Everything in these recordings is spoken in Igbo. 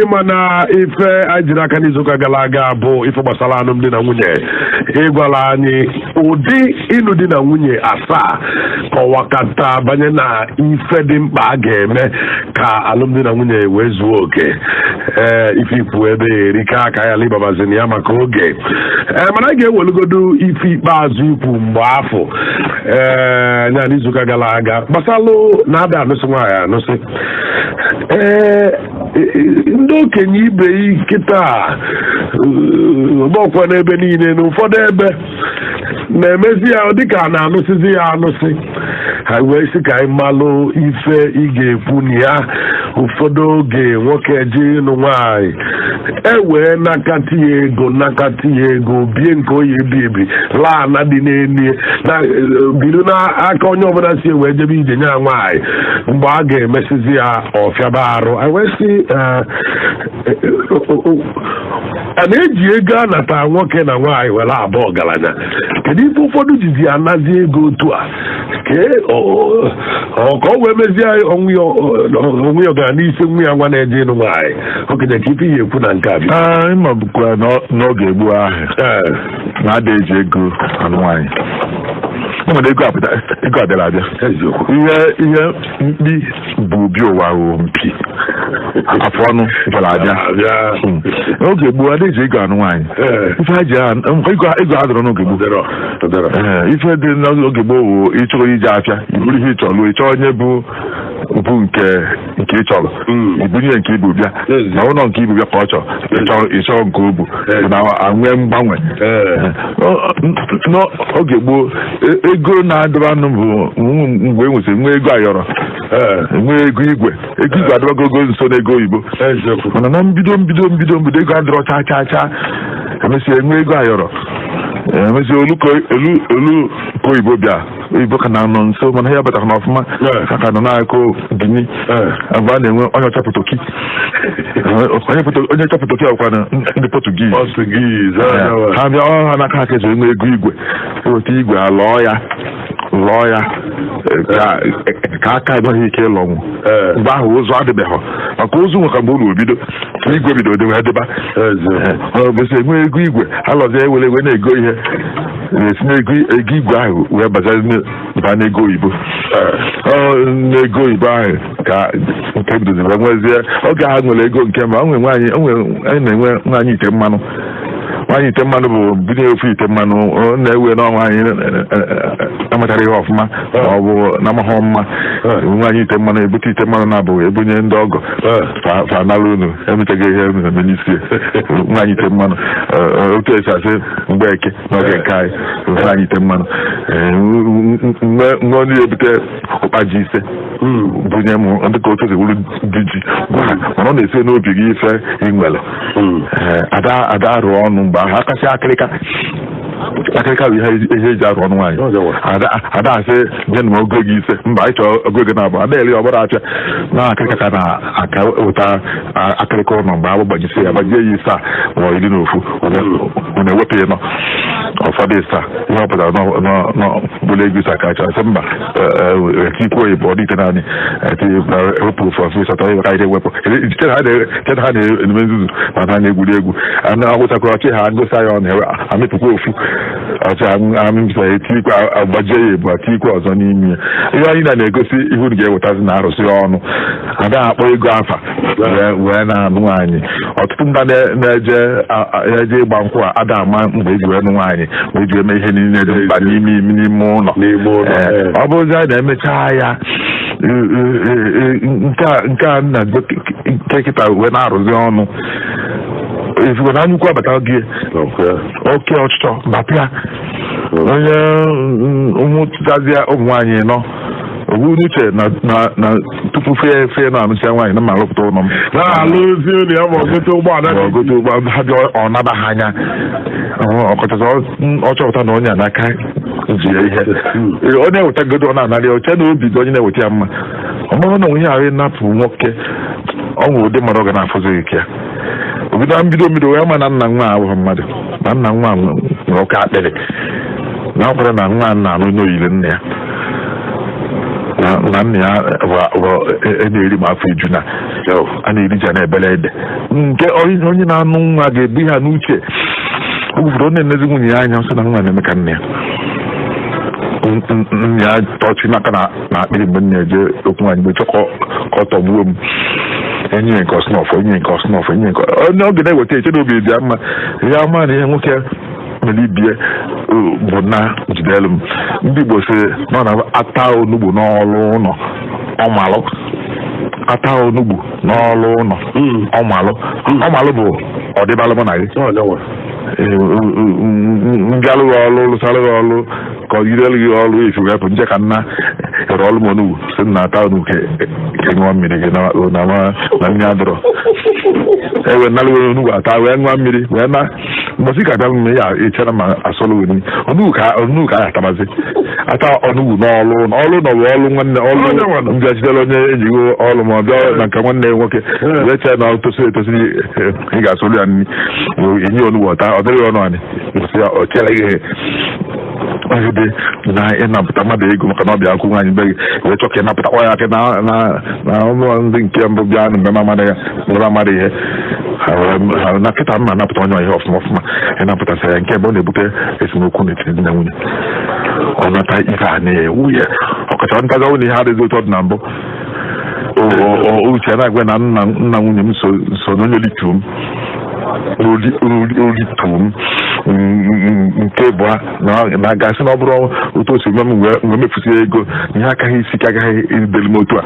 ịma na ife anyị jiri aka n'izuụka gara aga bụ ife gbasara alụmdi na nwunye ịgwala anyị ụdị ịlụ di na nwunye asaa kọwakọta banye na ife dị mkpa a ga-eme ka alụmdi na nwunye wee zuo oke ife ikwu ebe erika aka ya libabazin ya maka oge mana anyị ga-ewelugodu ife ikpeazụ ikwu mgbe afọ ya n'izuụka gara aga gbasalụ na-ada anụsị nwaanyị anụsị ndị okenye ibe kịta ọgbọkwa n'ebe niile n'ụfọdụ ebe na-emezi ya dịka a na-anụsịzi ya anụsị ha wee sị ka anyị malụ ife ị ga-ekwu na ya ụfọdụ oge nwoke je ịnụ nwaanyị ewee nakata ya ego bie nke oyi ebi laa na dị n'elu na bido n'aka onye ọbụla si wee jebe ije nye nwaanyị mgbe a ga-emesizi ya ọfịaba arụ anyị wee sị a na-eji ego anata nwoke na nwaanyị were abụ ọgaranya kedu ife ụfọdụ jizi anazi ego otu a ka o wee mezie onwe ya ọgara n'isi nwa ya nwa na-eje ịnụ nwaanyị okenye ka ife ya ekwu na nke a ịma bụkwa n'oge gboo ahụ na-ada eji ego anụ nwaanyị nwere ego abịara abịa ihe mkpi bụ obi ụwa mpi afọ ọnụ bịara abịa oge gboo ada eji ego anụ nwaanyị ife ha ji ego adọrọ n'oge gboo ife dị n'oge gboo wụ ịchọrọ ije afịa iburu ihe ịchọrọ ịchọ onye bụ nke ịchọrọ ibunye nke ibu bịa na ụlọ nke ibu bịa ka ọ chọrọ ịchọ nke obu na nwee mgbanwe n'oge gboo ego na-adọba anụ bụ mgbe e nwesịrị nwee ego ayọrọ nwee ego igwe adọbagogo nso n'ego oyibo mana na mbido ego adọrọ chaa emesịa enwe ego ayọrọ emesịa olu ka oyibo bịa oyibo ka na-anọ nso mana ya batara n'ọfụma ka nọ na-akụ Gini agba a na-enwe onye ọcha Potoki onye ọcha Potoki ọkwa ndị Portuguese ha bịa ha n'aka ha kezo enwe ego igwe eweta igwe alọọ ya ka aka enweghị ike ịlọnwụ mgbe ahụ ụzọ adịbeghị maka ụzọ nweka mgbe ụlọ obido igwe bido debe deba bụsị enwe ego igwe ha lọzie ewere na-ego ihe na-esi n'ego igwe ahụ wee ba n'ego oyibo n'ego oyibo ahụ ka nke bidoziri nwezie oge ha nwere ego nke ma anyị na-enwe nwaanyị ite mmanụ bụ bunye ofu ite mmanụ na-ewe n'ọnwa anyị amatara ihe ọfụma ma ọ bụ na amaghọ mma nwaanyị ite mmanụ ebute ite mmanụ na-abụghị ebunye ndị ọgọ fanalụ unu emechaghị ihe eme n'isi nwaanyị ite mmanụ otu esi asị mgbe eke n'oge nke anyị nwaanyị ite mmanụ nwe onye ebute ụkpa ji ise bunye m ndị ka otu wuru dị ji mana ọ na-esi n'obi gị ife ị nwere ada arụ ọnụ mgbe ahụ akasị akịrịka bụ ihe eji arụ ọnụ nwaanyị ada asị nye m ogo gị ise mba anyị chọrọ ogo gị na-abụ ada ele ọgbara apịa na akịrịka ka na-aka weta akịrịka ụlọ mgbe agbụ gbajisi ya gbajie ya ise ma 11 ọ na-ewepụ ya nọ ụfọdụ ise ihe ọ pụtara n'ọbụla ego ise aka chọrọ sị mba ikwu oyibo ọ dị ite naanị ewepụ ofu ịsatọ ihe karịrị ewepụ cheta ha na-eme nzuzu ma ha na-egwuri egwu agwụchakwara ọchị ha ngosi anya ọ na-amịpụkwa ofu ọcha amịpụta etikwe agbajie ya ebu atikwe ọzọ n'ime ya ihe anyị na-egosi ihu ga-ewetazi na arụsị ọnụ ada akpọ ego afa wee na-anụ nwaanyị ọtụtụ ndị na-eje ịgba nkwụ a ada ama mgbe eji wee nụ nwaanyị mgbe eji eme ihe niile dị mkpa n'ime ụlọ ọ bụrụzi anyị na-emecha ya nke a na nke kịta wee na-arụzi ọnụ ezigbo na anyụkwu abata gị oke ọchịchọ bapịa onye ụmụtụtazịa ụmụ nwaanyị nọ ogbu n'uche na tupu fee na-anụcha nwaanyị na malụpụta ụlọ m na-alụzi ụlọ ya ma ọgote ụgbọala ha bịa ọ nabaghị anya ọkọchasị ọ chọpụta na onye n'aka ji ya ihe onye ewetagodo ọ na-anarị oche na obi dị onye na-eweta ya mma ọ bụrụ na onwe ihe ahụ napụ nwoke ọ nwere ụdị mmadụ ọ ga na-afụzi ike ya obido mbido wee ma na nna nwa abụghị mmadụ na nna nwa nwere oke akpịrị na ọkwara na nwa na-alụ n'oyiri nna ya na nna ya na-eri ma afọ eju na a na-eri ji na-ebele ede nke onye na-anụ nwa ga-ebu ha n'uche obodo na-enezi nwunye ya anya sị na nwa na-eme ka nna ya nna ya tọchi n'aka na akpịrị mgbe nna eje okwu nwaanyị mgbe chọkọ ka ọ tọgbuo m enye nke ọsụnọfọ enye nke ọsụnọfọ enye nke onye oge na-eweta eche na obi dị mma ya ma na ihe nwoke mere ibie bụ na jidelu m ndị Igbo si nọ na ata onugbu n'ọlụ ụlọ ọmalụ ata onugbu n'ọlụ ụlọ ọmalụ bụ ọdịbalụ mụ na gị ndị alụghị ọlụ lụsarụghị ọlụ ka ọ yirelu gị ọlụ efu wepụ nje ka nna ere ọlụ m onugbu si na ata onugbu ke ṅụọ mmiri gị na nri adọrọ ewe nalụghị onugbu ata wee ṅụọ mmiri wee na mbọsị ka abịa m ya echera ma asọlụ wee onugbu ka a atabazi ata onugbu n'ọlụ nọbụ ọlụ nwanne ọlụ mbịachidela onye ejighị ọlụ ma ọ bịa na nke nwanne nwoke wee chee na tosiri etosiri ị ga-asọlụ ya nri enye onugbu ọta ọ dịghị ọnụ anyị ọ chere ihe ọgide na ịnapụta mmadụ ego maka na ọ bịa akwụ nwaanyị be gị wee chọ ka ịnapụtakwa ya aka na ụmụ ndị nke mbụ bịa na mgbe amadị ihe na kịta mma anapụta onye ihe ọfụma ịnapụtasị ya nke ebe ọ na-ebute esemokwu n'etiti di na nwunye ọ nata ife a na-ewu ya ọkacha ntaga nwunye ihe adịghị otu ọ dị na mbụ uche na-agwa na nna nwunye m so n'onye olitu m olitu m nke bụ na-agasị na ọ bụrụ otu o si gwa m mgbe mefusi ego ihe akaghị isi ka agaghị idelu m otu a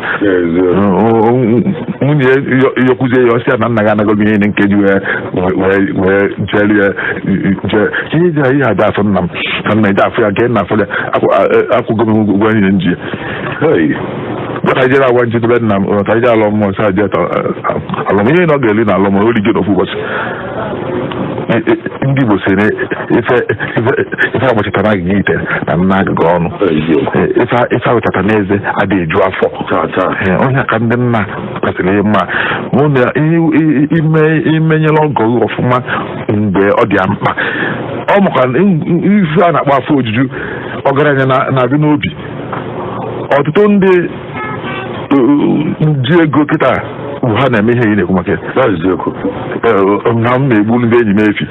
nwunye yokwuzie ya ọsị ya na nna gị anagoghị ihe nkeji wee jeri ya ihe ji ihe ada afọ nna m ka nna eji afọ ya nke nna afọ ya akwụgo m ụgwọ ihe nji bata ijere agwa njedebe nna m ka ije alọ mmụọ sa je alọm ihe na ọ ga-eli na alọm ori gị n'ofu ụbọchị ndị Igbo si ife agbachitara gị ite na nna agụgụ ọnụ ife awụchata n'eze adịghị eju afọ onye ka ndị nna kwesịrị mma hụ na imenyela ọgọ gị ọfụma mgbe ọ dị ya mkpa ọ maka ife a na-akpọ afọ ojuju ọgaranya na-adị n'obi ọtụtụ ndị ji ego kịta ha na-eme ihe ị na-ekwu maka na m na-egbu ndị enyi m efi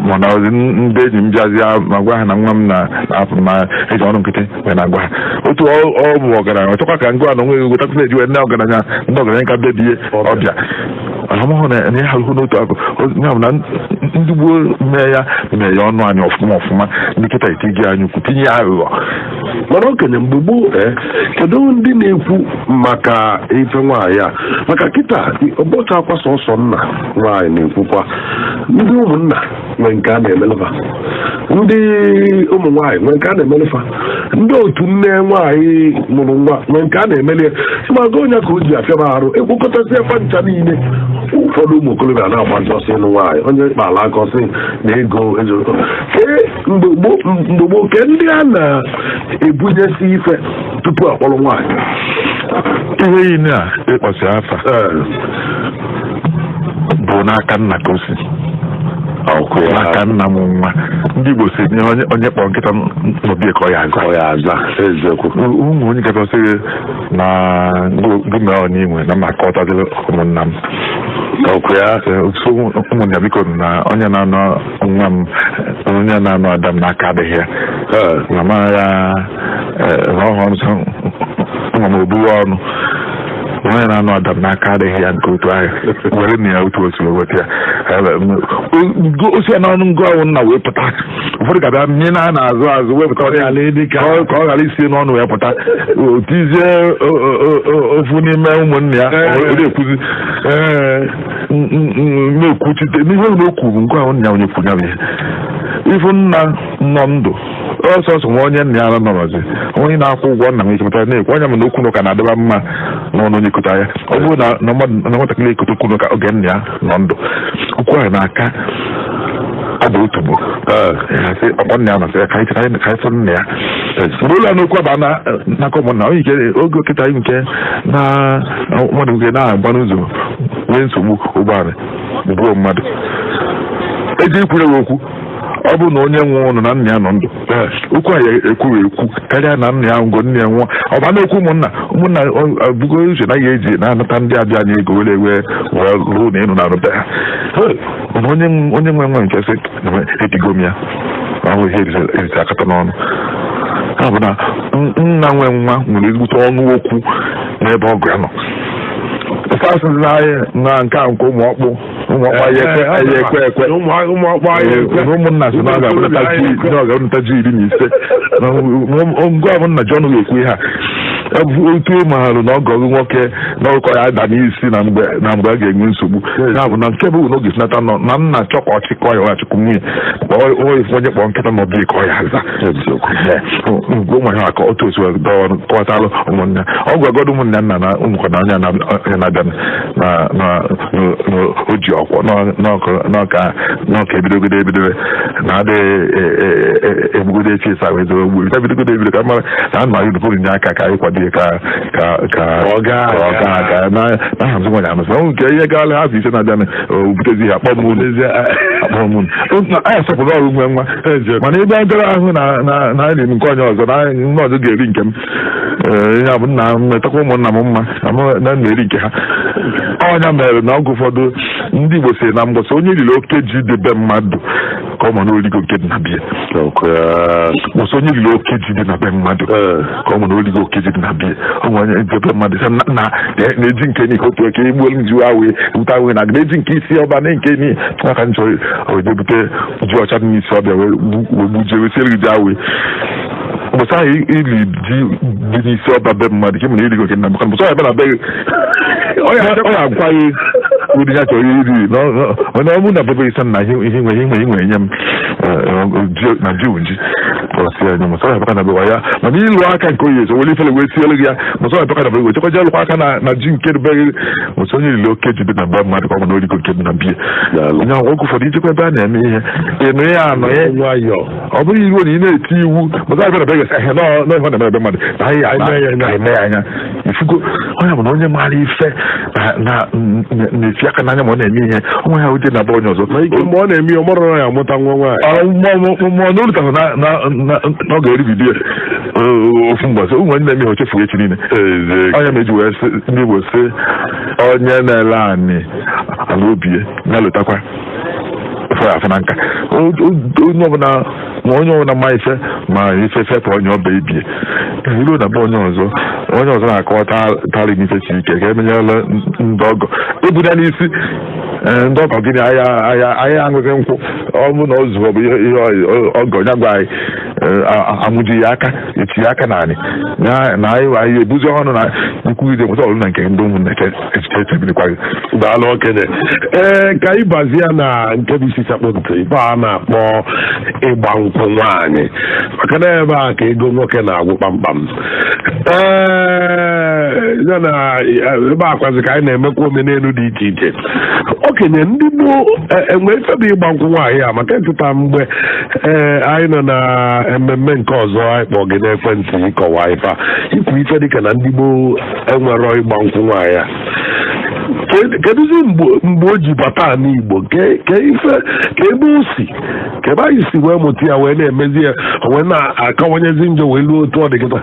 mana ndị enyi m bịazi ma gwa ha na nwa m na-eji ọrụ nkịtị wee na-agwa ha otu ọ bụ ọgaranya ọchọkwa ka ngwa na onwe gotakwu na-eji wee ndị ọgaranya ka bebie ọbịa ahụmahụ na ihe ahụhụ n'otu akụ ya bụ na ndị gboo mee ya ọnụ anyị ọfụma ndị kịta iti gị anyị ukwu tinye ya aghụghọ mana okenye mgbe gboo kedu ndị na-ekwu maka ife nwaanyị a maka kịta ụbọchị akwa sọsọ nna nwaanyị na-ekwukwa ndị ụmụnna nwee nke a na-emelụfa ndị ụmụ nwaanyị nwee nke a na-emelụfa ndị otu nne nwaanyị mụrụ nwa nwee nke a na-emeli ya maga onye ka o ji afịa arụ ekpokọtasị efe ncha niile ụfọdụ ụmụ okorobịa na-agbazi ọsọ ịnụ nwaanyị onye kpara aka ọsị na ego ezorokọ mgbe gboo ke ndị a na-ebunyesi ife tupu akpọrọ nwaanyị ihe yi na ịkpọsi afa bụ n'aka nna ka o si n'aka nna m nwa ndị Igbo si nye onye kpọrọ nkịta n'obi ka ọ ya aza eziokwu ụmụ onye gaba sịghị na gụmee n'inwe na maka ọtadịrị ụmụnna m ụmụnne ya biko na onye na-anọ nwa m onye na-anọ ada m n'aka adịghị ya na ma ya ọhụrụ nsọ nwa m obuwe ọnụ onye na-anọ ada m n'aka adịghị ya nke otu ahụ were na ya otu otu weta ya osi ya n'ọnụ ngụ ahụ nna wee pụta ụfọdụ ga-abịa mmiri na-azụ wepụta ka ọ ghara isi n'ọnụ wee pụta otizie ofu n'ime ụmụnne ya na-ekwuzi na-ekwuchite n'ihe na o kwuru ngụ ahụ nna ya onye kwuru ya bụ ihe ifu nna nọ ndụ ọsọsọ nwa onye nna ya nọrọzi onye na-akwụ ụgwọ nna m ekepụtara na-ekwu onye m na okwu n'ụka na-adịba mma n'ọnụ onye kụta ya ọ bụrụ na nwatakịrị ekote okwu n'ụka oge nna ya nọ ndụ okwu ahụ na-aka ọ bụ otu bụ ọkpọ nna ya masị ya ka anyị fụ nna ya mgbe ụlọ n'okwu aba n'aka ụmụnna onye ike oge okịta nke na mmadụ nke na-agba n'ụzọ nwee nsogbu ụgbọala gbuo mmadụ eji ikwure okwu ọ bụ na onye nwe ụnụ na nna ya nọ ndụ okwu a ya ekwughị ekwu karịa na nna ya ngo nne ya nwụọ ọ ba na-ekwu ụmụnna bugo uche na ya eji na-anata ndị abịa anya ego were wee ruo na ịnụ na-arụbe ha mana onye nwe nwe nke sị etigo m ya ahụ ihe erite akata n'ọnụ ha bụ na nna nwe nwa nwere ezigbote ọnụ okwu n'ebe ọgụ ya nọ na nke a nke ụmụọkpụ anyị ekwe ụmụnna so na ọ ga-abụnata ji 15 ngwa bụ nna ji ọnụ ga-ekwu ihe a otu ịmaharụ na ọgọ gị nwoke na ọkọ ya ada n'isi na mgbe a ga-enwe nsogbu ya bụ na nke bụ na oge sinata nọ na nna chọkọ ọchịkọ ya ọchịkọ nwunye onye kpọọ nkịta na ọbịa kọ ya aza ụmụ ha aka otu otu kọwatalụ ụmụnne ọ gwagodo ụmụnne nna na ụmụkọ na onye na-abịa na o ji ọkwọ n'ọka ebidogodo na adịghị egbugodo echi ịsa wee zoro gburu ebidogodo ebido ka mara na nna ya dụpụrụ nye aka ka anyị kwado ka ọ gaa na hazi nwanyị anụsị ọnwụ nke ihe gaala ha ise na-abịa obutezi ihe akpọmụnụ anyị asọpụrụ ọrụ nwe nwa mana ebe a gara ahụ na anyị nke onye ọzọ na nne ọzọ ga-eri nke m ya bụ nna m metakwa ụmụnna m mma na na-eri nke ha ọnya mere na ọgụ ụfọdụ ndị Igbo si na mgbọsị onye riri oke ji debe mmadụ ka ọ ma na origo nke dị na bie mgbọsị onye riri oke ji dị na be mmadụ ka ọ ma na origo oke ji dị na bie ụmụ onye debe mmadụ na-eji nke ni otu eke igbuo nju ahụ wute ahụ na na-eji nke isi ọba na nke ni aka nchọ ojebute ji ọcha dị n'isi ọbịa wee gbujie wesiere gị ji ahụ mbọsị ahụ ili ji dị n'isi ọba be mmadụ ka mena irigo nke nna maka mbọsị ahụ ebe na be ọ ya agwa gị ụdị ya chọrọ iri onye ọ bụrụ na bebe isa na ihe nwere nye m na ji uji ọsị anya mụsọ ya na bewa ya mana ịlụ aka nke oyi ezo wele ifele wee sielu gị ya mụsọ ya beka na bewe chekwa je lụkwa aka na ji nke beghị mụsọ onye riri oke ji dị na mba mmadụ ka ọ bụ na origo nke dị na bie onye ahụ oge ụfọdụ ijikwa ebe a na-eme ihe ịnụ ya anọ ya nwayọ ọ bụrụ iwu na ị na-eti iwu mụsọ ya beka na beghị ihe n'ihe na-eme ebe mmadụ na anyị eme ya anya ifugo onye bụ na onye maara ife na-esi aka n'anya ma ọ na-eme ihe onwe ya ụdị na-aba onye ọzọ mgbe ọ na-eme ihe ọmụrụ ya amụta nwa nwaanyị mmụọ na olutahụ na ọ ga-eribido ya ofu mgbasa ụmụ ndị na-eme ihe ochefu echi niile onye ma eji wee ndị Igbo sị onye na-ele anị ala obie na-elotakwa afọ na nka onye ọbụla ma ife fepụ onye ọba ibie iru na be onye ọzọ na-akọwatara n'ife si ike ka emenyela ndị ọgọ ebuda n'isi ndị ọgọ gịnị ahịa aṅụghị nkwụ ọ bụ na ọ zụọ bụ ihe ọgọ ya gwa anyị amụji ya aka eti ya aka naanị na anyị ebuzi ọnụ na nkwugide nweta ọrụ na nke ndị ụmụnne echebirikwaghị daalụ okenye ka anyị bazie na nke bụ isi sakpọ nke ife a na-akpọ ịgba nkwụ nwaanyị maka na ebe a ka ego nwoke na-agwụ kpamkpam ya na ebe akwazi ka anyị na-emekwa omenelu dị iche iche okenye ndị gboo enwe ifebi ịgba nkwụ nwaanyị a maka nkịta mgbe anyị nọ na mmemme nke ọzọ anyị kpọ gị n'ekwentị ịkọwa ife a ikwu ife dịka na ndị gboo enwero ịgba nkwụ nwaanyị a kedụzi mgbe o ji bata n'Igbo ka ebe o si ka ebe anyị si wee mụta ya wee na-emezi ya wee na-akawanyezi njọ wee luo otu ọ dị kịta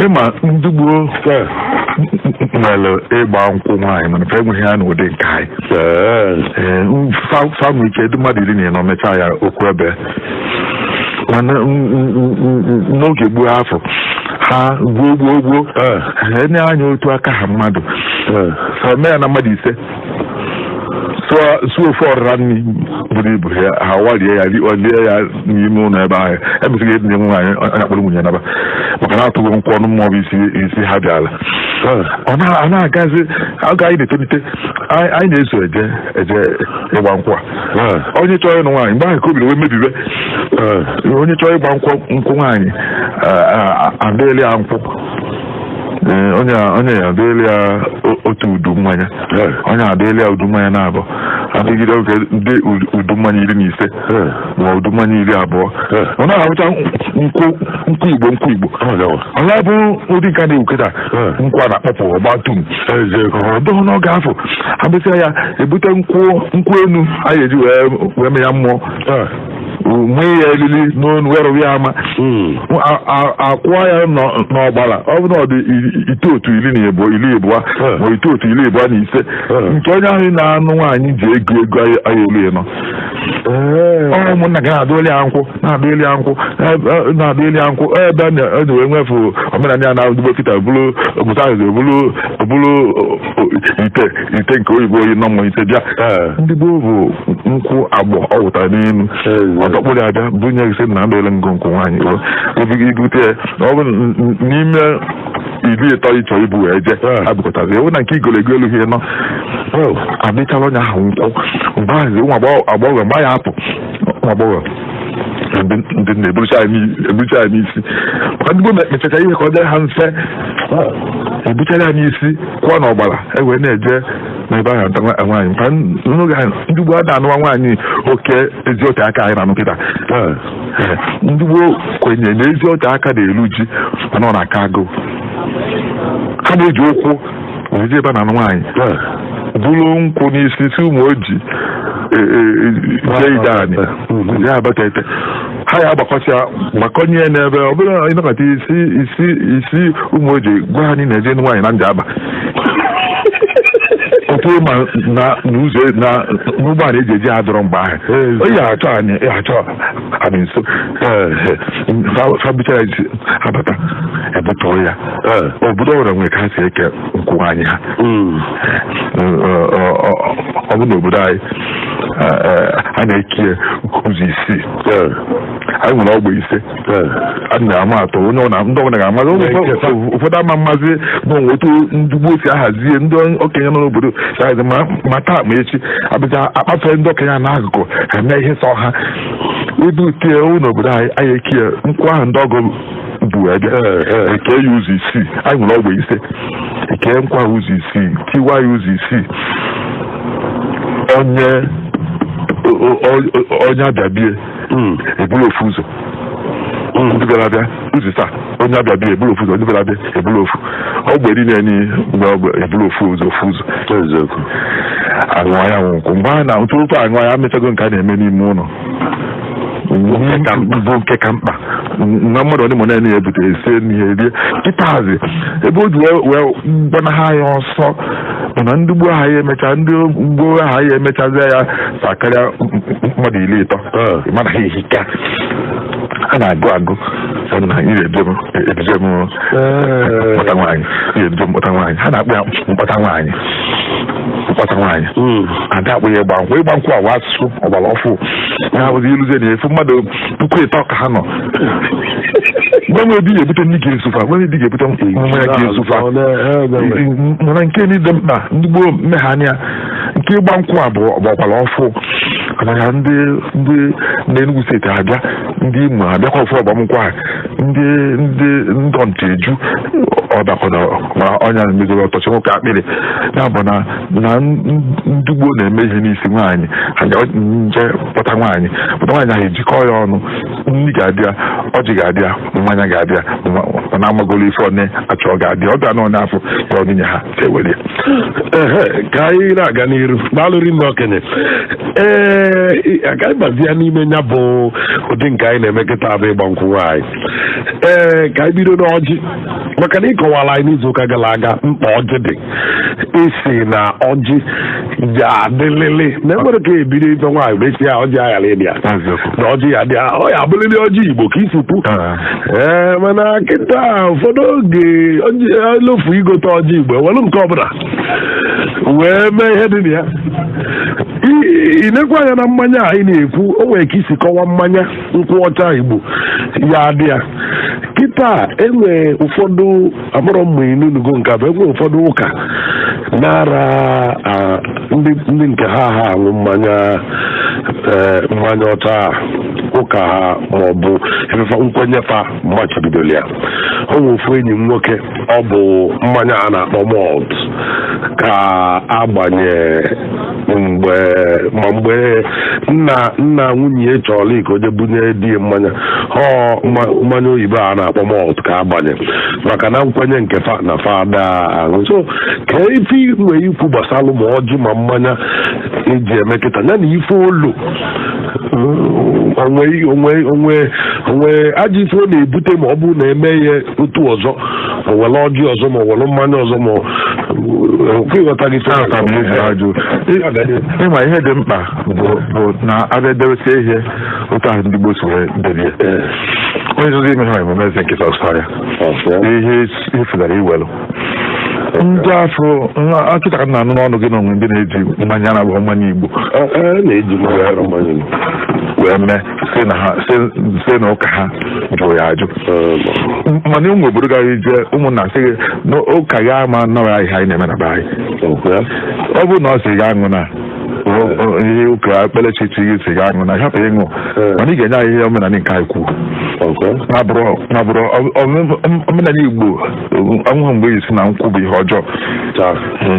ịma ndị gboo nwere ịgba nkwụ nwaanyị mana fe enweghị ya n'ụdị nke anyị famụ ike dị mmadụ 14 mechaa ya okwu ebe mana n'oge gboo afọ ha gboo enye anya otu aka ha mmadụ mee ya na mmadụ 5 suo ofe ọrịra nri buru ibu ha walie ya lie ya n'ime ụlọ ebe ahụ emesighị etinye nwaanyị onye akpọrọ nwunye naba maka na atụghị nkwụ ọnụ mmụọ bụ isi ha bịala ọ na-agazi aga anyị na-etolite anyị na-eso eje ịgba nkwụ a onye chọrọ ịnụ nwaanyị mgbe ahụ ka o biri wee mebibe onye chọrọ ịgba nkwụ nwaanyị adịghịlị ya nkwụ onye ya adịghịlị ya otu udu mmanya onye adịghịlị ya udu mmanya na-abụ adịgide oge ndị udu mmanya 15 ma udu mmanya 20 ọ na-ahụcha nkwụ Igbo ọla bụ ụdị nke na-ewuketa nkwụ a na-akpọpụ ọgbatum ọdọghọ n'oge afọ abụsịa ya ebute nkwụ enu anyị eji wee mee ya mmụọ nwee ya elili n'onu werụ ya ama akwụọ ya n'ọgbara ọ bụ na ọ dị itoolu iri na abụọ ma itoolu iri abụọ na ise nke onye ahụ na-anụ nwaanyị ji ego aya elu ya nọ ụmụnna gị na-adụeli ya nkwụ ebe a na-enwe nwefu omenala ya na ugbo kịta bụrụ ite nke oyibo oyi nọ mmụ ise bịa ndị gboo bụ nkwụ agbọ ọ wụtara n'elu ọdọkpụrụ abịa bunye ise na adụele ngụnkwụ nwaanyị ibute ọ bụ n'ime iri ịtọ ịchọ ibu wee je abụkọtazi ewu na nke igolego elu ihe nọ adịchala onye ahụ nkwụ mgbe ahụzi ụmụ agbọghọ mgbe ya apụ ụmụ agbọghọ ndị na-eburucha ya n'isi maka ndị gboo mechacha ihe ka ọ dị ha mfe ebuchara ya n'isi kwụọ n'ọgbara ewee na-eje n'ebe ahụ nta nwaanyị maka n'oge ha ndị gboo ada anụwa nwaanyị oke ezi ote aka anyị na-anụ kịta ndị gboo kwenyere na ezi ote aka na-elu ji mana ọ na-aka agụ ha na-eji ụkwụ ozi ebe a na-anụ nwaanyị bụrụ nkwụ n'isi si ụmụ oji jee ide anyị ya abata ete ha ya gbakọnye n'ebe ọ bụrụ ịnọkọta isi ụmụ oji gwa anyị na-eje nwaanyị na Njaba otu ma n'ụzọ n'ụgbọala eji eji adọrọ mgbe ahụ onye achọ anyị nso fabichara isi abata ebutọrọ ya obodo ọbụla nwere ka ha si eke nkwụ nwaanyị ha ọ bụ n'obodo anyị a na-eke ụzọ isii anyị nwere ọgbọ ise a na-ama atọ onye ndị ọbụla ga-amazi ụfọdụ ama mmazi n'onwe otu ndị gboo si ahazie ndị okenye nọ n'obodo si ahazi ma taa ma echi abịa akpafe ndị okenye n'akụkụ ha mee ihe sọ ha ebe utie owu n'obodo anyị ekie nkwụ ahụ ndị ọgọ bụ ebe eke ya ụzọ isii anyị nwere ọgbọ ise eke nkwụ ahụ ụzọ isii tiwa ya ụzọ isii onye abịabie ebulu ofu ụzọ ndị bịara abịa ụzọ taa onye abịabie ebulu ofu ụzọ ndị bịara abịa ebulu ofu ọgbọ eri na-enye mgbe ọgbọ ebulu ofu ụzọ aṅụ ya nkwụ mgbe a na ntụrụtụ aṅụ ya mechago nke a na-eme n'ime ụlọ bụ nke ka mkpa na mmadụ onye mụna ya ebutere ese n'ihe rie kịtazi ebe o ji wee gbanaha ya ọsọ mana ndị gboo aha ya emecha ndị gboo aha ya emechazie ya sa karịa mmadụ 30 mmadụ ha ehika a na-agụ na ire ebije m mkpọta nwaanyị ha na-akpụ ya mkpọta nwaanyị ada akpụ ya ịgba nkwụ awa asụsụ ọgbara ọfụ ya abụzi iluzie na efu mmadụ 3,000 ka ha nọ gbanwe ebe ga-ebute ndị ga-esufa mmanya ga-esufa mana nke niile mkpa ndị gboo mmegha anya nke ịgba nkwụ abụọ ọgbara ọfụ anaghị ndị Enugu steeti abịa ndị Imo abịakwa ofu ọgbamnkwụ a ndị ndọntị eju ọdakọda ma ọnya mezoro ọtọchi nwoke akpịrị ya bụ na ndị gboo na-eme ihe n'isi nwaanyị nje kpọta nwaanyị ahụ ejikọ ya ọnụ nri ga-adịa ọjị ga-adịa mmanya ga-adịa mana amagolo ife one achọ ga-adịa ọ bịa n'ọnya afọ ya ọnụnye ha ewere ka anyị na-aga n'iru n'alụri nna okenye agaghị gbazi ya n'ime ya bụ ụdị nke anyị na-eme kịta bụ ịgba nkwụ nwaanyị ka anyị bido n'ọjị maka na ịkọwala anyị n'izuụka gara aga mkpa ọjị dị isi na ọjị ga-adịlịlị na enwere ka ebido ife nwaanyị mesi ya ọjị aghara ịdịa na ọjị ya dị ọ ya abụlịlị ọjị Igbo ka isi pụ mana kịta ụfọdụ oge elofu igote ọjị Igbo ewelu nke ọbụla wee mee ihe dị na ya inekwa anya na mmanya anyị na-ekwu o nwere ka isi kọwa mmanya nkwụ ọcha Igbo ya dị ya kịta enwe ụfọdụ amụrụ mma inunugo nke bụ enwe ụfọdụ ụka nara ndị nke ha aṅụ mmanya ọcha ụka ha maọbụ efefa nkwenyefa mmachibidoro ya o nwere ofu enyi m nwoke ọ bụ mmanya a na-akpọ malt ka agbanye mgbe nna nwunye chọrọ iko je bunye di mmanya mmanya oyibo a na-akpọ malt ka agbanye maka na nkwenye nke na fada ahụ. So ka ife nwee ikwu gbasalụ ma ọjị ma mmanya eji eme kịta ya na ife olu onwe ajọ ife ọ na-ebute ma ọ bụrụ na eme ihe otu ọzọ ma were ọjị ọzọ ma were mmanya ọzọ ma ịghọta gị ịma ihe dị mkpa bụ na abịa debesie ihe otu ahụ ndị Igbo si wee debe ya. Onye zozi ime ha emume eze nkịta ọsọ ya ihe ifudara iwelu ndị afọ akịta ka na-anụ n'ọnụ gị na onwe ndị na-eji mmanya na-abụ mmanya Igbo na-eji wee mee si na ụka ha jụrụ ya ajụ mana ụmụ obodo gaghị ije ụmụnna sị gị na ụka ya ama nọrọ ihe anyị na-eme na be anyị. Ọ bụrụ na ọ sị gị aṅụ na ihe ụka kpelechichi gị si gị aṅụ na hapụ ịṅụ mana ị ga-enye anyị ihe omenala nke anyị kwuo na-abụrụ omenala Igbo anwụghị mgbe isi na nkwụ bụ ihe ọjọọ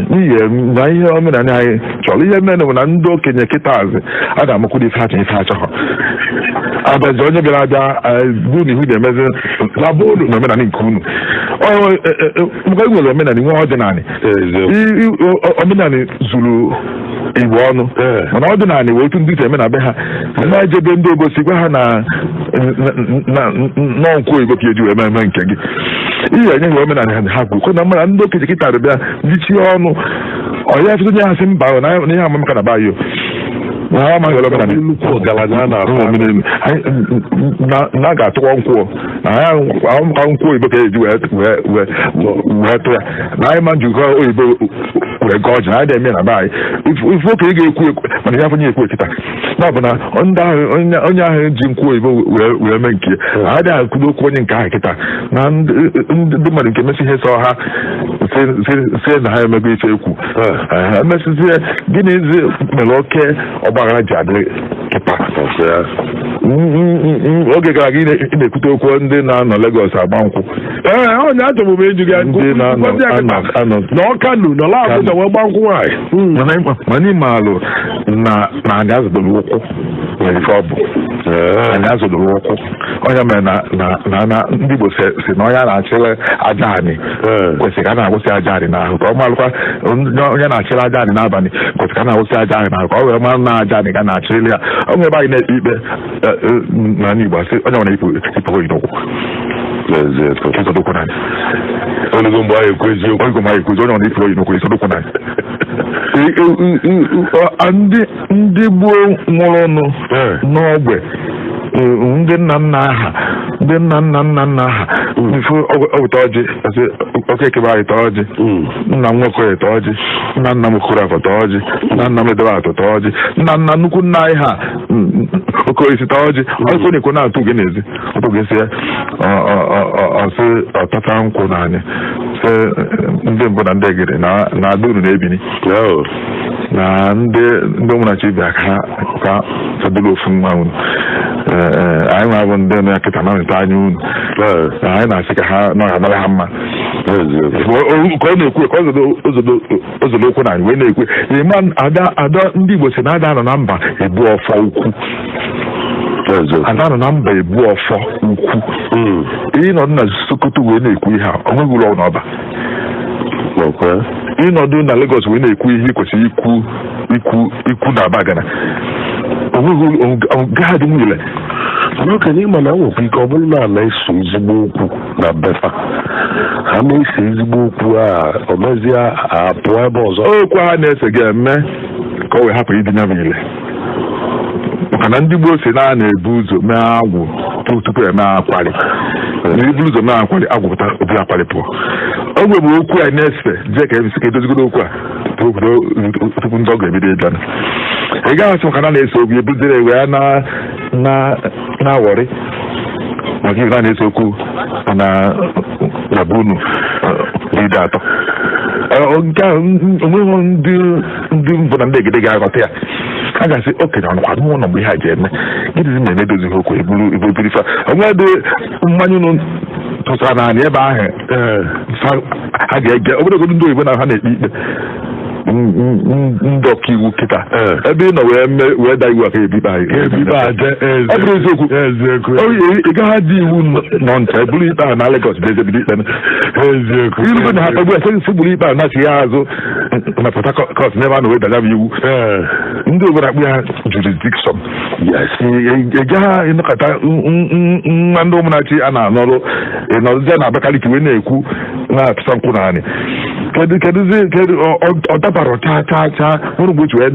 n'ihi na ihe omenala anyị chọrọ ihe mere bụ na ndị okenye kịta azị a ga-amakwụdo ife achọ ife achọ abịazi onye bịara abịa bụ na ihu na-emezi labụrụ na omenala nke unu maka nwere omenala nwe ọdịnala omenala zuru Igbo ọnụ mana ọdịnala wee otu ndị si eme na be ha na-ejebe ndị obosi gwa ha na nọnkwụ oyibo ka eji wee eme nke gị ihe enye ha omenala ha kwuru na mara ndị okenye kịta bịa dichie ọnụ ọya fụtụ nye ha sị mba na ihe amamaka na bayo na ha amaghị omenala nnukwu ọgaranya na a ga-atụkwa nkwụ na ha nkwụ oyibo ka eji wee tụ ya na anyị ma njikọ oyibo wee gọọ ọjị na anyị na-eme na be anyị ife oke ị ga-ekwu mana ihe afọ nye ekwu ekita na ọ bụ na onye ahụ ji nkwụ oyibo wee mee nke ya adịghị akwudo okwu onye nke ahụ kịta na ndị mmadụ nke mesị ihe sọ ha si na ha emego ife ekwu emesizie gịnịzi mere oke ọgbaghara ji adị kịta. Oge gara aga ị na-ekwute okwu ndị na-anọ Lagos agba nkwụ onye achọbụ m eju gị na Ọkanu nọ Abuja wee gba nkwụ nwaanyị mana ime alụ na anyị azụdoro ụkwụ nwere ife ọ bụ anyị azụdoro ụkwụ onye mere na ndị Igbo si na onye na-achịrị aja anyị kwesịrị ka a na-agwụsị aja anyị n'ahụ ka ọ malụkwa onye na-achịrị aja anyị n'abalị kwesịrị ka a na-agwụsị aja anyị n'ahụ ka ọ wee mara na aja anyị ga na-achịrị ya. Ọ nwere ebe anyị na-ekpe ikpe n'ala Igbo asị onye nwere ikpe oyi n'ụkwụ onego mgbe anyị ekwu eziokwu onye nwere ikpe oyi n'ụkwụ isodokwu na ndị gboo nwụrụ n'ogbe ndị nna nna ha ife ọwụta ọjị okeke ba ịta ọjị nna m nwoke ịta ọjị nna nna m okoro afọ ta ọjị nna nna m edebe atọ ta ọjị nna nna nnukwu nna anyị ha okoisi ta ọjị ọkụ na-ekwe na-atụ gị n'ezi ọtụgịsị ya ọsị ọtata nkwụ n'anya sị ndị mbụ na ndị egede na ada unu na-ebini na ndị ụmụnachi bịa ka fọdụrụ ofu nwa unu anyị nwa bụ ndị na kịta na nta anya unu anyị na-asị ka ha nọ anara ha mma ka ọ na-ekwe ka ozodo okwu na anyị wee na-ekwe ịma ada ndị Igbo si na ada nọ na mba ebu ọfọ ukwu ada nọ na mba ebu ọfọ ukwu ịnọdụ na Sokoto wee na-ekwu ihe a ọ nweghị ụlọ n'ọba ịnọdụ na Lagos wee na-ekwu ihe kwesịrị ikwu na Abagana gahadị nwere okenye ịma na nwekwa ike ọ bụrụ na na-eso ezigbo okwu na befa ha na-ese ezigbo okwu a o mezie apụọ ebe ọzọ okwu ha na-ese ga-eme ka o wee hapụ idinye m ile maka na ndị gboo si na na-ebu ụzọ mee agwụ tupu eme akwari na iburu ụzọ mee akwari agwụpụta obi akwari pụọ o nwere okwu a na-ese jee ka ebisi ka edozigodo okwu a tupu ndị ọgụ ebido ịbịa ị gaghị asị maka na na-ese okwu ebuzire wee na-awọrị maka ihe na na-ese okwu na bunu ide atọ nke ahụ onweghị ndị mbụ na ndị egede ga-aghọta ya a ga-asị okenye ọnụkwa n'ụlọ mgbe ihe a ji eme gịnịzi na-eme edozighị okwu ebubirifa onwedị mmanya ụnụ tụsara naanị ebe ahụ ha ga-ege obodogodo ndị oyibo na ha na-ekpe ikpe ndị ọkaiwu kịta ebe ị nọ wee daa iwu aka ebiba ọ bụrụ eziokwu ị gaghị dị iwu nọ ncha bụrụ ikpe ahụ na Lagos bụ ezebido ikpe irugo na ha kpagbu esi gburu ikpe ahụ na-achị ya azụ na Port Harcourt n'ebe a na wedanya bụ iwu ndị obodo akpụ ya jurisdiction ị gaghị ịnọkọta nwa ndị ụmụnachi a na-anọrụ ịnọrụzie na Abakaliki wee na-ekwu na-atụsa nkwụ naanị kedu ọ dabara chaa nwere mgbe otu wee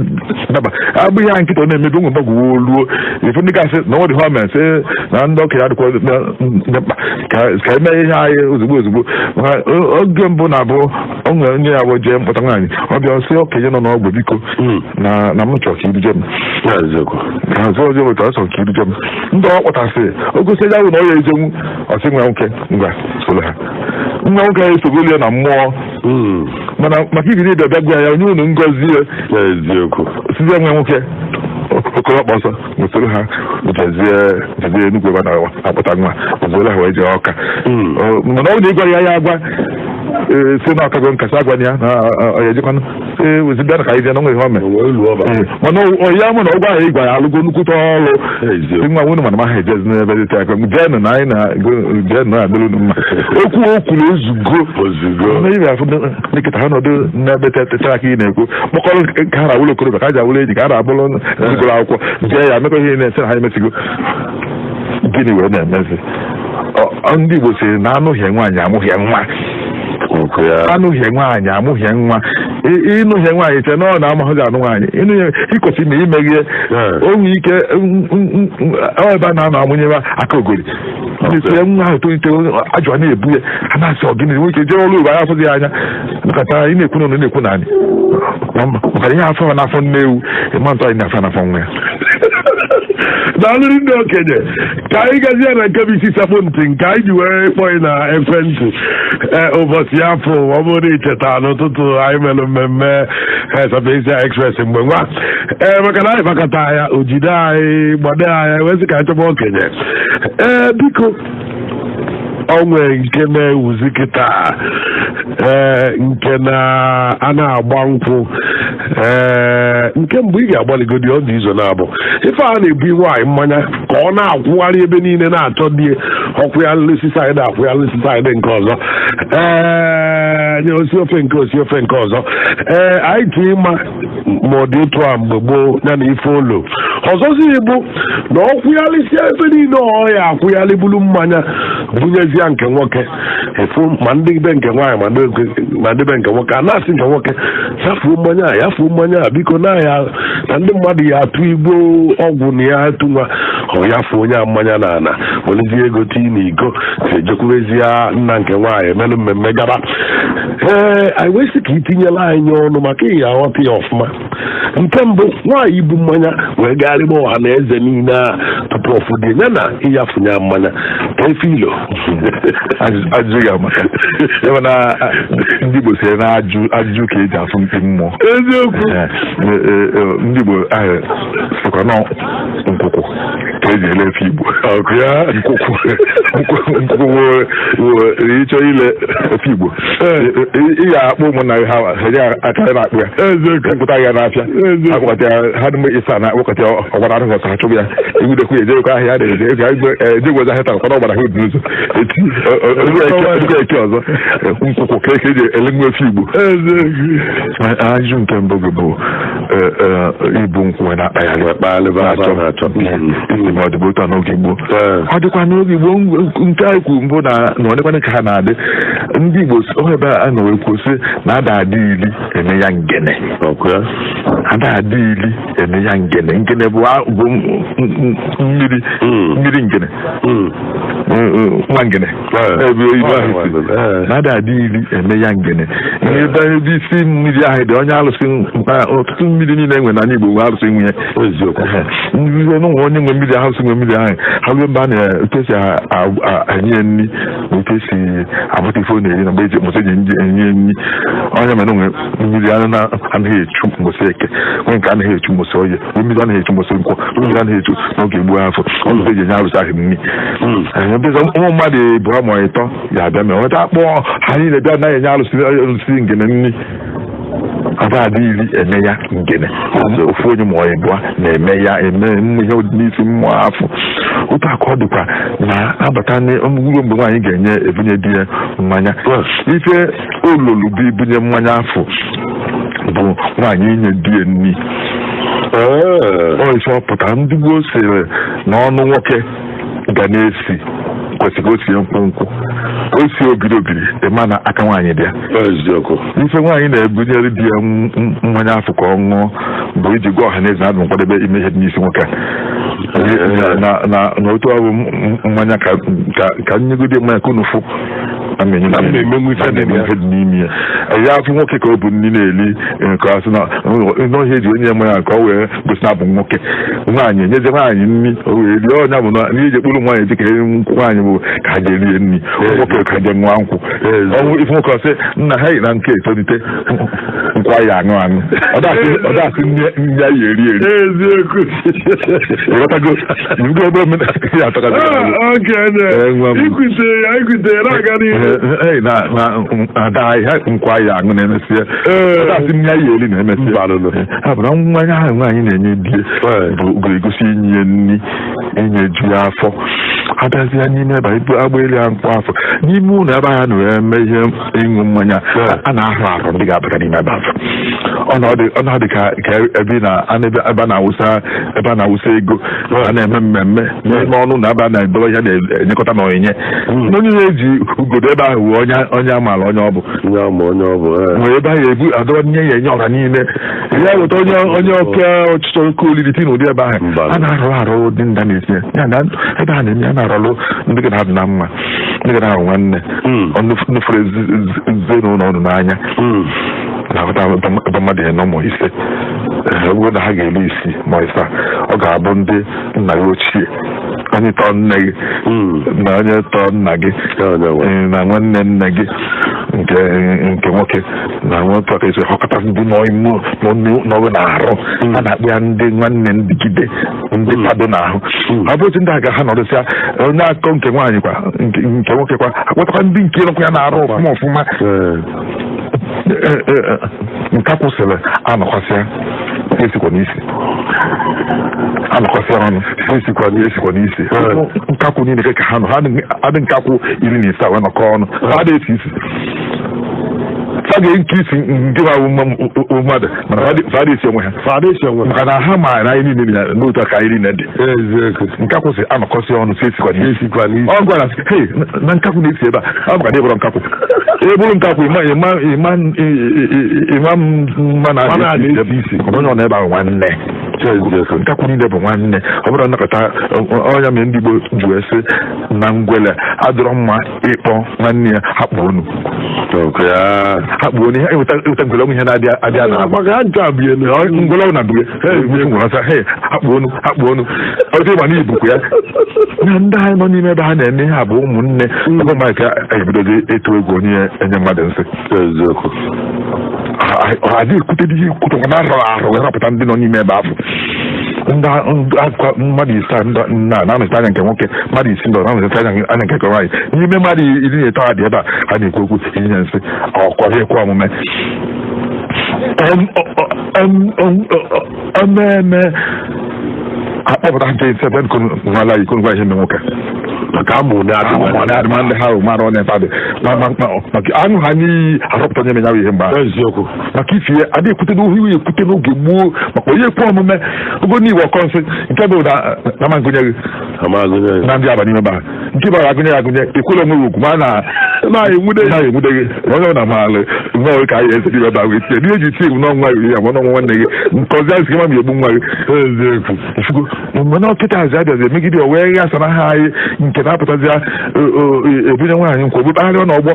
daba abụghị ya nkịta ọ na-emebi onwe mgbagwo oluo ife ndị gasị na ọ dị ha mere sị na ndị ọka ya dịkwa mkpa ka eme ihe anyị ozugbo oge mbụ na-abụ o nwere onye ya bụ jee mkpọta nwaanyị ọ bịa sị okenye nọ n'ọgwụ biko na m chọrọ ka iruje m azụ ọjọọ weta ọsọ ka iruje m ndị ọ kpọtasị o gosi ya bụ na ọ ya ejenwu ọsị nwa nwoke ngwa solo ha nwa nwoke ya esogolu na mmụọ mana maka ibiri ịbịa bịa gwa ya onye unu ngozi sizie nwa nwoke okolokpa ọsọ usoro ha jezie Enugwu ebe na-akpọta nwa ozoro ha wee jee Ọka mana ọ na-ịgwa ya agwa si na ọkago nkasa agwa ya na ọya ejekwanụ wezibịa na ka anyị jee na nwe ihe ome mana ya mụ na ọgwa ahụ ịgwa ya alụgo nnukwute ọrụ si nwa nwunu mana maha ejezi n'ebe dịta aka jeenụ na anyị jeenụ na adịrụ mma okwu okwuru ozugbo na ibe afụ nkịta ha nọdụ n'ebe tetara aka ị na-ekwu kpọkọrọ ka ha na-awụlọ okorobịa ka ha ji awụlọ eji ka ha na-abụrụ ngụrụ akwụkwọ jee ya mekọ ihe na-ese na ha emesigo gịnị wee na-emezi ndị Igbo siri na anụghị nwaanyị amụghị nwa anụghị nwaanyị amụghị nwa ịnụghị nwaanyị che na ọ na-amahụghị anụ nwaanyị ịkwesị ime imeghe onwe ike ebe a na-anọ amụnyere aka ogori tie nwa ahụ tolite ajụwa na-ebu ya a na-asị ọgịnị nwe ike jee ọrụ Igbo anya afụzi ya anya nkata ị na-ekwu na na-ekwu na anyị maka ihe afọ n'afọ nne ewu ịma ntụ anyị na-afọ n'afọ nwa ya daalụrị ndị okenye ka anyị gazie na nke bụ isi sapụ ntị nke anyị ji wee kpọị na ekwentị ụbọchị afọ ọ bụrụ icheta n'ụtụtụ anyị mere mmemme Sapiensia Express mgbe nwa maka na anyị bakọta ya ojide anyị gbade anyị wee sị ka anyị chọba okenye biko onwe nke na-ewuzi kịta nke na a na-agba nkwụ nke mgbe ị ga-agbaligodi ọ dị izo na-abụ ife a na-ebu nwaanyị mmanya ka ọ na-akwụgharị ebe niile na-achọ di ọkwụgharịsị saịdị akwụgharịsị saịdị nke ọzọ nye osi ofe nke ọzọ anyị tụ ịma ma ọ dị otu a mgbe gboo ya na ife ụlọ ọzọzi bụ na ọkwụgharịsịa ebe niile ọ ya akwụgharị bulu mmanya bunyezie nke nwoke efu ma ndị be nke nwaanyị ma ndị be nke nwoke a na-asị nke nwoke yafuo mmanya biko na ya na ndị mmadụ ya atụ igbo ọgwụ na ya atụ nwa ọ yafuo onye mmanya na ana werezie ego tii na iko si ejekwurezie nna nke nwaanyị emelụ mmemme gaba anyị wee sị ka itinyela anyị ọnụ maka ị ga-aghọta ya ọfụma nke mbụ nwaanyị ibu mmanya wee gagharịba ọha na eze niile a tupu ọfụdị ya na ịyafunye mmanya ka efe ilo ajụghị amaka ebe na ndị Igbo siri na ajụjụ ka eji afụ mpi mmụọ eziokwu ndị Igbo ahụ sịkwa na nkwụkwụ ka eji ele efe Igbo nkwụkwụ ịchọ ile efe Igbo ị ga-akpọ ụmụnna ha ji akarị na-akpụ ya mpụta ya n'afịa akpọkọta ya ha dị ịsa na akpọkọta ya ọgbara ahụ ọta ha chụbụ ya igwudekwu ya ejekwa ahịa ya na-ejegwezi ahịa taa ọgbara ha odu n'ụzọ eke ọzọ nkwụkwụ ka eke eji ele nwa efe Igbo ajụjụ nke mbụ gị bụ ibu nkwụ na-akpagharị ma ọ dịbụ otu a n'oge gboo ọ dịkwa n'oge gboo nke anyị kwuru mbụ na ọ dịkwana ka ha na-adị ndị Igbo ebe a na wee kwụsị na ada adị ili eme ya ngene ada adị ili eme ya ngene bụ mmiri ngene nwa ngene ebe oyibo ahụ si na ada adị ili eme ya ngene ebe isi mmiri ahụ dị onye alụsị ọtụtụ mmiri niile enwe n'anya Igbo nwe alụsị nwe ya onye nwe mmiri alụsị nwe mmiri ahụ ha ruo mgbe a na-etu esi enye nri na etu esi abụta ife ọ na-eri na mgbe eji mụsị eji enye nri onye mere onwe mmiri anaghị echu mgbụsị eke onye nke anaghị echu mgbụsị oye mmiri anaghị echu mgbụsị nkwọ mmiri anaghị echu n'oge gbuo afọ ọzọ eji enye alụsị ahụ nri ụmụ mmadụ bụ ha ma ịtọ ya abịa mee nweta akpọ ha niile bịa anaghị enye alụsị ngene nri ada adịghị eme ya ngene ofu onye ma ọ bụ na-eme ya eme ihe n'isi mmụọ afọ. Otu aka ọ dịkwa na-abata n'ọmụgwụrụ mgbe nwaanyị ga-enye ebunye di ya mmanya. Ife olulu bụ ibunye mmanya afọ bụ nwaanyị inye di ya nri. Ife ọpụta ndị gboo sịrị na ọnụ nwoke ga na-esi kwesịrị o sie nkwụ o si ogiri ịma na aka nwaanyị dị ya. Ife nwaanyị na-ebunyere di ya mmanya afọ ka ọ ṅụọ bụ iji gwa ọha na eze na-adụ nkwadebe ime ihe dị n'isi nwoke na otu ọrụ mmanya ka nyegodi mmanya ka unu fụ na-emenwu ife dị n'ime ya. Ya afụ nwoke ka ọ bụ nri na-eli nke asị na n'ọhịa eji onye mmanya ka ọ wee gosi na abụ nwoke. Nwaanyị enyeze nwaanyị nri o wee rie ọnya bụ na ije kpụrụ nwaanyị dị ka nwaanyị bụ ka ha ga-erie nri nwoke ka je nwa nkwụ. Ọnwụ ife nwoke ọsị nna ha yi na nke etolite nkwa ya aṅụ ọ dasị nri ya yi eri ịghọtago ndị ebe omenala ya atọkazi ada ihe nkwa ya aṅụ na-emesịa ọ dasị nri ya yi eri na-emesịa ha bụ na mmanya ahụ nwaanyị na-enye di bụ egosi inye nri inye ju ya afọ. Abịazịa n'ime ebe agba elu ya mkpọ afọ n'ime ụlọ ebe ha na-eme ihe ịṅụ mmanya a na-ahụ ndị ga-abata n'ime ebe afọ. Ọ na-adị ka ebe a na-awụsa ego a na-eme mmemme n'ime ọnụ na ebe a na-edobe ihe na-enyekọta na onyinye. Onye na-eji ugodo ebe ahụ onye amaala onye ọ bụ nwere ebe ahụ ebu adọba nye ya enye ọha niile ya weta onye ọka ọchịchọ oke olili ti n'ụdị ebe ahụ a na-arụ dị nda na-esi ya na ebe a na-eme a na-arụrụ ndị ga na-adị na mma ndị ga na-ahụ nwanne nufere ezinụlọ ọnụ n'anya na-ahụta ebe mmadụ ya nọ ma ise bụrụ na ha ga-elu isi ma ịsa ọ ga-abụ ndị nna ya ochie onye tọọ nne gị na onye tọọ nna gị na nwanne nne gị nke nwoke na nwoke aka esi ọkọta ndị n'ọrụ na-arụ a na-akpụ ya ndị nwanne ndigide ndị fado n'ahụ. Ọ bụ otu ndị aga ha nọdụsịa onye akọ nke nwaanyị kwa nke nwoke kwa akpọtakwa ndị nke nọkwa ya na-arụ ọfụma nka kwụsịrị anọkwasịa esikwa n'isi anọkwasịa ọnụ esikwa n'isi nkakwụ niile ka ha nọ ha adị nkakwụ 17 wee nọkọ ọnụ ha adị esi isi ga-nke isi nke bụ mmadụ mana fada esi onwe ha maka na ha ma na anyị niile n'otu aka anyị niile dị nkakwụ si anọkọsị ọnụ si esikwa n'isi ọ gwara na nkakwụ na-esi ebe a ọ bụka na ebụrụ nkakwụ eburu nkakwụ ịma mma na-esi isi onye ọ na ebe ahụ nwanne nkakwụ niile bụ nwanne ọ bụrụ nnakọta ọnya mere ndị Igbo bụ esi na ngwele adịrọ mma ịkpọ nwanne ya hakpu onu hakpu onu ihe eweta ngwele ọnwụ ihe na-adịa na ngwele ọnwụ na-abụghị hakpu onu ọdị ịgba n'ibukwu ya na ndị anyị nọ n'ime ebe ha na-eme ihe bụ ụmụnne ebe mmadụ ka ebidozi eto egwu onye enye mmadụ nsị adịghị ekwute dị ikwute na arụ wee rapụta ndị nọ n'ime ebe afọ mmadụ ise na-anọchite anya nke nwoke mmadụ isi ndị na-anọchite anya nke nwaanyị n'ime mmadụ 13 dị ebe a na-ekwu okwu inye nsị ọkwara ekwe omume ememe akpọpụta nke ise ebe nwala iko ngwa ihe eme nwoke maka amụ na-adịma ndị ha mara onye padị maka aṅụ ha n'iyi arọpụta onye menyawa ihe mgbe eziokwu maka ifi ya adị ekwute n'ihu ya ekwute n'oge gboo maka onye ekwe omume ogo n'iwu ọkọ nsị nke bụ na ma ngụnye gị na ndị aba n'ime ba nke bara agụnye ekwere onwe ugwu ma na-enwude gị onye na maalụ nwe ka anyị esi ebe ahụ etinye n'ihe ji tii n'ọnwa iri ya ma n'ọnwa nwanne gị nkọzi azị gị ma egbu nwa gị eziokwu mgbe na ọkịta azị abịazi emegide o wee ghasara ha anyị nke na-apụtazi ebunye nwaanyị nkwa obu kpagharịa n'ọgbọ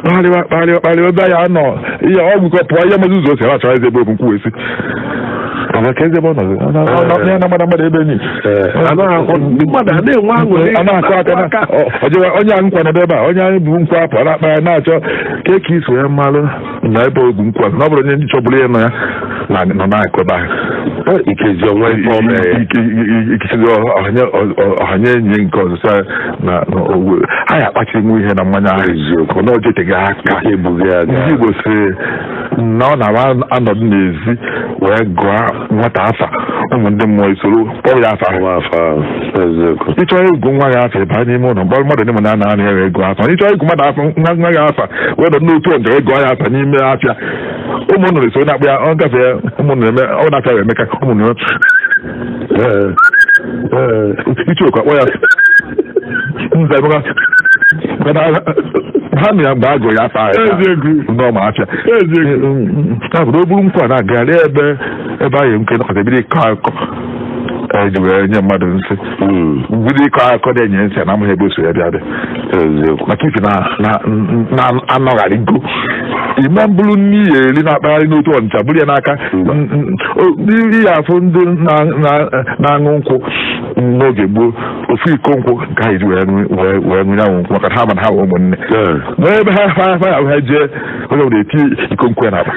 kpagharịa ebe ya nọ ihe ọgwụ ka pụọ ihe mazi ụzọ o si achọrọ eze ebe okwu esi ka eze ebe ọ nọzi ya na mmadụ ebe enyi onye ahụ nkwa n'ebe ebe a onye anyị bụ nkwa apụ na-akpa ya na-achọ ka eke iso ya mmalụ na ebe ogwu nkwa na ọ bụrụ onye ndị chọbụrụ ya nọ ya nọ na-akụ ebe ahụ ikezi onwe ikesizi ọhanye enyi nke ọzọ na ha ya akpachi nwe ihe na mmanya ahụ eziokwu na ojeteghị aka ndị Igbo sịrị na ọ na-anọdụ n'ezi wee gụọ nwata afa ụmụ ndị mmụọ isoro kpọọ ya afa ịchọrọ ịgụ nwa gị afa ịba n'ime ụlọ mgbe mmadụ n'ime na anaghị wee gụọ afa ịchọrọ ịgụ mmadụ nwa gị afa wee nọ n'otu ọjọọ ịgụọ ya afa n'ime afịa ụmụnnụ na-eso na-akpụ ya ọ gafee ụmụnnụ ọ na-afịa wee emeka ụmụnnụ ichekwa kpọ ya ha na ya mgbe agụ ya afa n'ọma afịa ya bụrụ o buru nkwa na-agagharị ebe ahụ nke nọkọta ebido ịkọ akọ eji wee nye mmadụ nsị mbido ịkọ akọ na-enye nsị na amaghị ebe o so ya bịa maka ife na-anọgharị go ime mbụrụ n'ihi eri na-akpagharị n'otu ọnịcha bụrụ ya n'aka ihe afụ ndị na-aṅụ nkwụ n'oge gboo ofu iko nkwụ nke ha iji wee ṅụnye anwụ nkwụ maka ha mana ha ụmụnne n'ebe ha jee onye nwere eti iko nkwụ ya na-akpa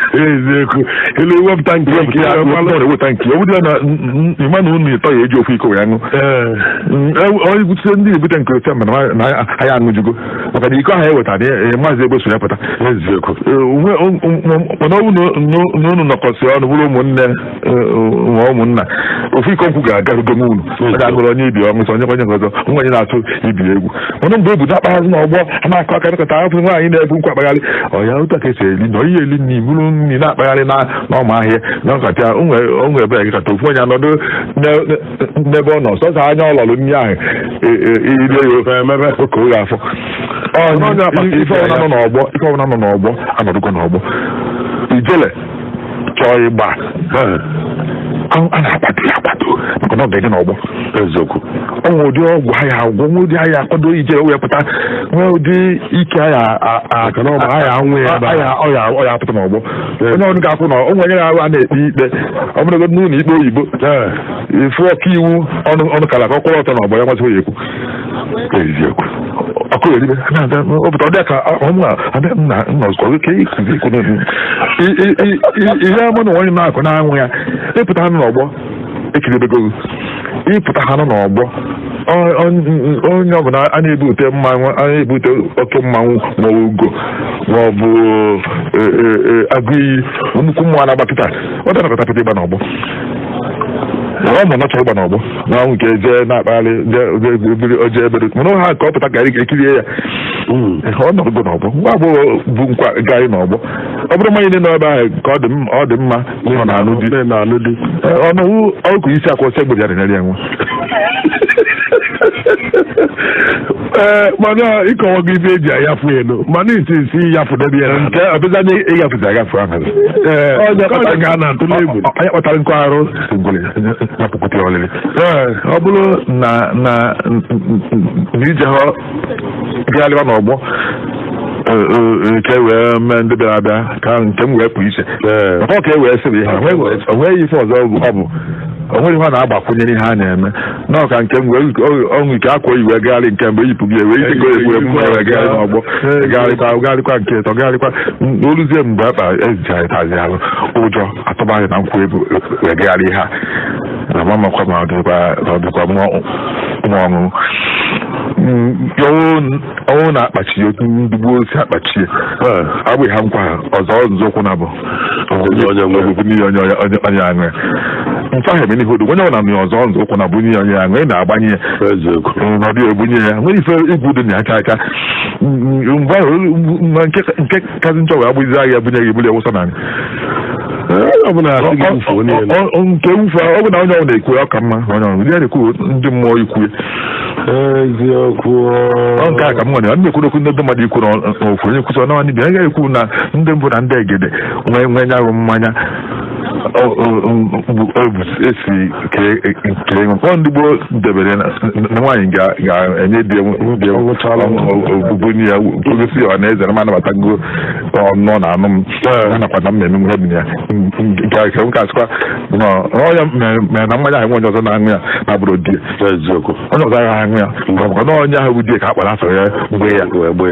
elu ewepụta nke eweta nke ọ bụrụ na ịma na unu ịtọ ya eji ofu iko wee ṅụ onye bute ndị ebute nke otu mana na ha ya aṅụjugo maka na iko ahụ ewetara maazị ebe so ya pụta mana ọ bụ na unu nọkọsị ọnụ bụrụ ụmụnna ofu iko nkwụ ga-agarugo unu ọ ga-agụrụ onye ibi ọṅụsọ onye ọzọ nwa onye na-atụ ibi egwu mana mgbe ebudo akpagharị n'ọgbọ ha na-akọ akarịkọta afọ nwaanyị na-ebu nkwa akpagharị ọya ụta ka esi eli na ihe eli nri bụrụ nri na-akpagharị n'ọma ahịa na nkata onwe ebe gị kata ofu onye anọdụ n'ebe ọ nọ sọsọ anya ọlọlụ nri ahụ ile emebe oke oge afọ ife ọbụla nọ n'ọgbọ anọdụgo n'ọgbọ ijele chọọ ịgba a na-akpado ya akpado maka na ọ ga-eje n'ọgbọ eziokwu ọnwe ụdị ọgwụ ha ya agwọ nwe ụdị ahịa akwado ijele wee pụta nwee ụdị ike ọya apụta n'ọgbọ onye ọrụ ga-akwụ na onwe onye na-arụ a na-ekpe ikpe ọ bụrụgo n'ụlọ ikpe oyibo efu ọka iwu ọnụ kala ka ọ kwụrụ ọtọ n'ọgbọ ya nwazị oyi ekwu eziokwu ọkụ eribe ọpụta ọ dị ka ihe ama na onye na-akụ na-anwụ ya ịpụta ha n'ọgbọ ekiribego ịpụta ha n'ọgbọ onye ọbụla a na-ebute mmanwụ a na-ebute oke mmanwụ maọbụ ugo maọbụ agụ iyi nnukwu mmụọ na-agbapụta ọ dịnakọtapụta ịgba n'ọgbọ ọ ma nọchọ ịgba n'ọgbọ na ọnwụ nke jee na-akpagharị oje ebere mana ha ka ọ pụta garị ekirie ya ọ nọgo n'ọgbọ nwa agbọghọ bụ nkwa garị n'ọgbọ ọ bụrụ mmanya dị n'ebe ahụ ka ọ dị mma nọ na-anụ di ọnụwụ ọkụ isi akwa ọsọ egbere ya na-enyere ya nwa mana ịkọwago ife eji ayafụ elu mana isi yafụdebe ya nke ọbịzanye ịgafụzi agafụ ahụ onye kpatara nkụ arụ napụpụta ọlịlị ọ bụrụ na ije ha gagharịba n'ọgbọ nke wee mee ndị bịara abịa ka nke m wee pụ iche maka ọ ka e wee sịrị ha o nweghị ife ọzọ ọ bụ o nweghị ihe na-agbakwunyere ihe a na-eme n'ọka nke m ọnwụ ike akwa oyi wee gagharị nke mgbe yipụ gị wee ike wee gagharị n'ọgbọ gagharịkwa nke ịtọ gagharịkwa oluzie mgbe akpa ejichaitazi ahụ ụjọ atụbaghị na nkwụ ebu wee gagharị ha na mamakwa ma ọ dịkwa nwa ọṅụṅụ ọnwụ na-akpachi otu ndị gboo si akpachie agbụghị ha nkwa ọzọ nzọụkwụ na bụ n'ihi onye aṅụ ya nke ahụ eme n'ihe odo onye ọbụla na ọzọ nzọụkwụ na bụ n'ihi onye aṅụ ị na-agbanye ya n'ọdị ebunye ya nwere ife igwu dị na aka mgbe ahụ nke kazi nchọ wee agbụzi agha ebunye gị ebuli ewụsa na nke wufe ọ bụ na onye ọbụla na-ekwu ọka mma onye ọbụla ndị a na-ekwu ndị mmụọ ikwu eziokwu nke a ka m nwere na-ekwurokwu ndị mmadụ ikwu n'ofu onye nkwụsị ọnwa n'ibia agaghị ekwu na ndị mbụ na ndị egede nwee nyarụ mmanya esi kee ọ ndị gboo debere na nwaanyị ga-enye di ogbugbu ya gosi ọha na eze na anabatago ọnụ na anụ m a nakwa na mmemme nwe dị ya nke asịkwa ọya mere na mmanya ahụ nwe onye ọzọ na-aṅụ ya na bụrụ di eziokwu onye ọzọ agaghị aṅụ ya maka na onye ahụ bụ di ka a kpara afọ ya mgbe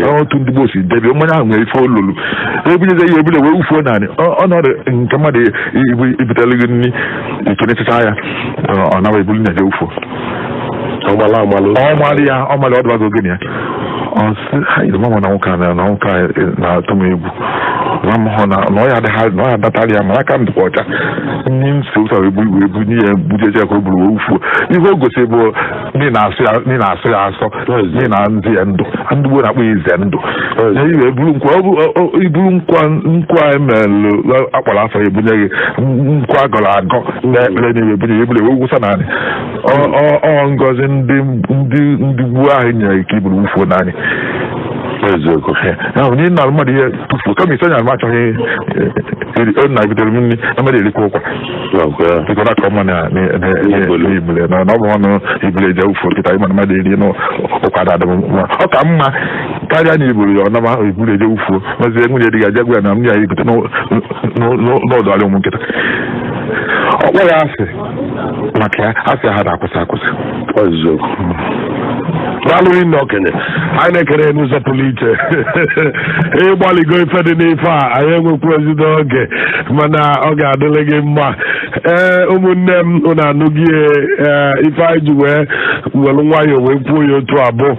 ya otu ndị gboo si debe mmanya ahụ nwere ife olulu ebunyeze ya ebule wee wufuo naanị ọnọdụ nke mmadụ ibutele gị nri ikenechacha ya ọ nawa ebulu na-eje ụfụ ọmalị ọdụbago ogene ya mama na nwoke na-atụ m egwu hụ na ọ ya adatara ya mana aka m dịkwa ọcha ndị nso ụsa wee bu n'ihe bujeje ka o buru wee ufuo ihe o gosi bụ ndị na-asụ ya asọ ndị na ndị ya ndụ ndị gboo na-akpọ ya ize ndụ iburu nkwa emelụ akpọrọ afọ ya ebunye gị nkwa agọrọ agọ na-ekpere na ebunye ya ebule wee wụsa naanị ọ ngọzi ndị gboo ahụ nyere ike iburu ufuo naanị onye na mmadụ ihe tufuo kama ise nya achọghị na-ebutere m nri na mmadụ erikwa ụkwa dịkọta ka ọma n'ibule na ọ bụ ọnụ ibule eje ufuo kịta ịma na mmadụ eri n'ụkwa dadị mma ọ ka mma karịa na iburu ya ọnama iburu eje ufuo mazie nwunye dị ga-eje gwa ya na m ya ebute n'ọdụ alị ụmụ nkịta ọ kpọghị asị maka ya asị ha na-akwụsị alụghị nna okenye anyị na-ekere n'ụzọ pụrụ iche ịgbalịgo ife dị n'ife a anyị enwekwu ezigbo oge mana ọ ga-adịrị gị mma ụmụnne m unu anụghị ife anyị ji wee were nwayọọ wee kwuo ya otu abụọ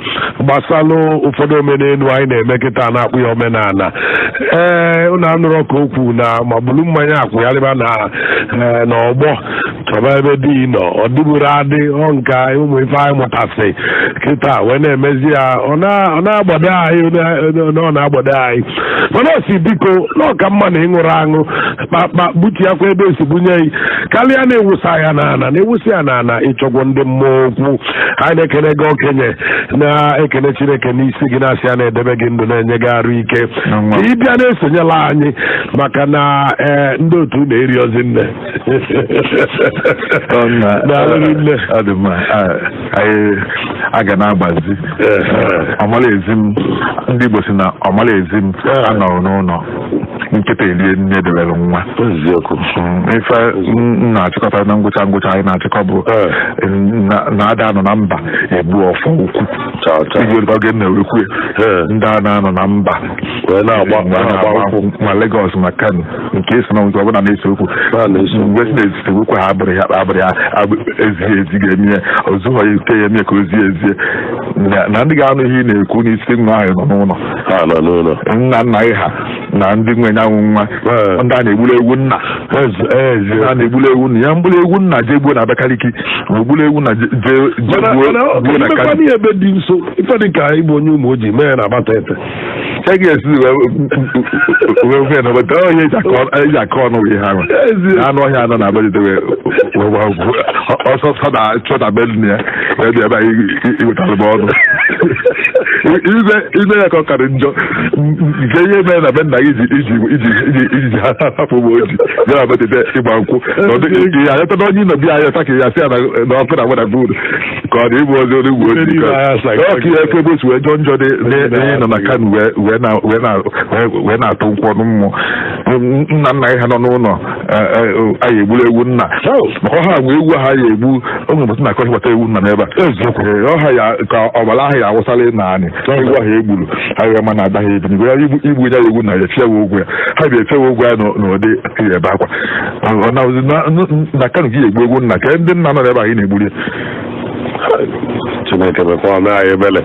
gbasalụ ụfọdụ omenelu anyị na-eme kịta na-akpụ ya omenala unu anụrụ ka o kwu na ma bụrụ mmanya akwụgharịba na ọgbọ chọba ebe dị nọ ọ dịburu adị ọ nka ụmụ ife anyị mụtasị kịta wee na-emezi ya ọ na-agbado anyị ọ na-agbado anyị mana o si biko n'ọka mma na ịṅụrụ aṅụ kpakpa buchiakwa ebe esi bunye yi karịa na-ewusa ya n'ana na-ewusi ya n'ana ịchọgwo ndị mmụọ okwu anyị na-ekene gị okenye na-ekene Chineke n'isi gị na-asị ya na-edebe gị ndụ na-enye gị arụ ike ka ị bịa na-esonyela anyị maka na ndị otu na-eri ozi nne a ga na-agbazi ọmala ezi m ndị Igbo si na ọmala ezi m anọrọ n'ụlọ nkịta elie nne debere nwa ife na-achịkọta na ngwụcha anyị na-achịkọ bụ na-ada anọ na mba egbu ọfọ ukwu iji oge na-ewekwe ndị a na-anọ na mba ma Lagos ma Kano nke esi na nke ọbụla na-ese okwu mgbe si na-esite okwu ha abụrụ ya ezighi ezi ga-eme ya ozughọ ya ike ya eme ka ozie ezie na ndị ga-anụ ihe ị na-ekwu n'isi nwa ahụ nọ n'ụlọ nna nna gị ha na ndị nwenye anwụ nwa ndị a na-egburu egwu nna a na-egburu egwu nna ya mgburu egwu nna jee gbuo na Abakaliki ma ogburu egwu nna jee gbuo na Kano ebe dị nso ife dị ka ịbụ onye ụmụ ojii mee na agbata ete ga-esi onye eji aka ọnụ ihe ahụ anụ ọhịa anọ na abalitewe ọsọsọ na-achọ na belin ya wee dị ebe anyị iwetara m ọnụ ime ya ka ọ karị njọ nke ihe mere na be nna gị iji hapụ ụmụ ojii bịa abatite ịgba nkwụ ihe anyata na onye ịnọbi anya ta ka ya sị ya na ọkụ na nwada bụrụ ka ọ dị ịbụ ozi onye ugbo ojii ọka ihe efe ebe si wee jọ njọ dị nọ na Kano wee na-atụ nkwụ ọnụ mmụọ nna nna gị ha nọ n'ụlọ anyị egburu egwu nna maka ọha nwe egwu ha ya egbu onwe mbọsị na akọchịbata egwu nna n'ebe a ọha ya ka ọbara ahụ ya awụsala naanị egwu ahụ egburu ha ya ma na-adaghị ebi ngwe ya igbu ya egwu na ya efiewe ụgwọ ya ha bịa efiewe ụgwọ ya n'ụdị ebe akwa na Kano gị egbu egwu nna ka ndị nna nọ n'ebe ahụ ị na-egburu ya Chineke mekwa anyị ebele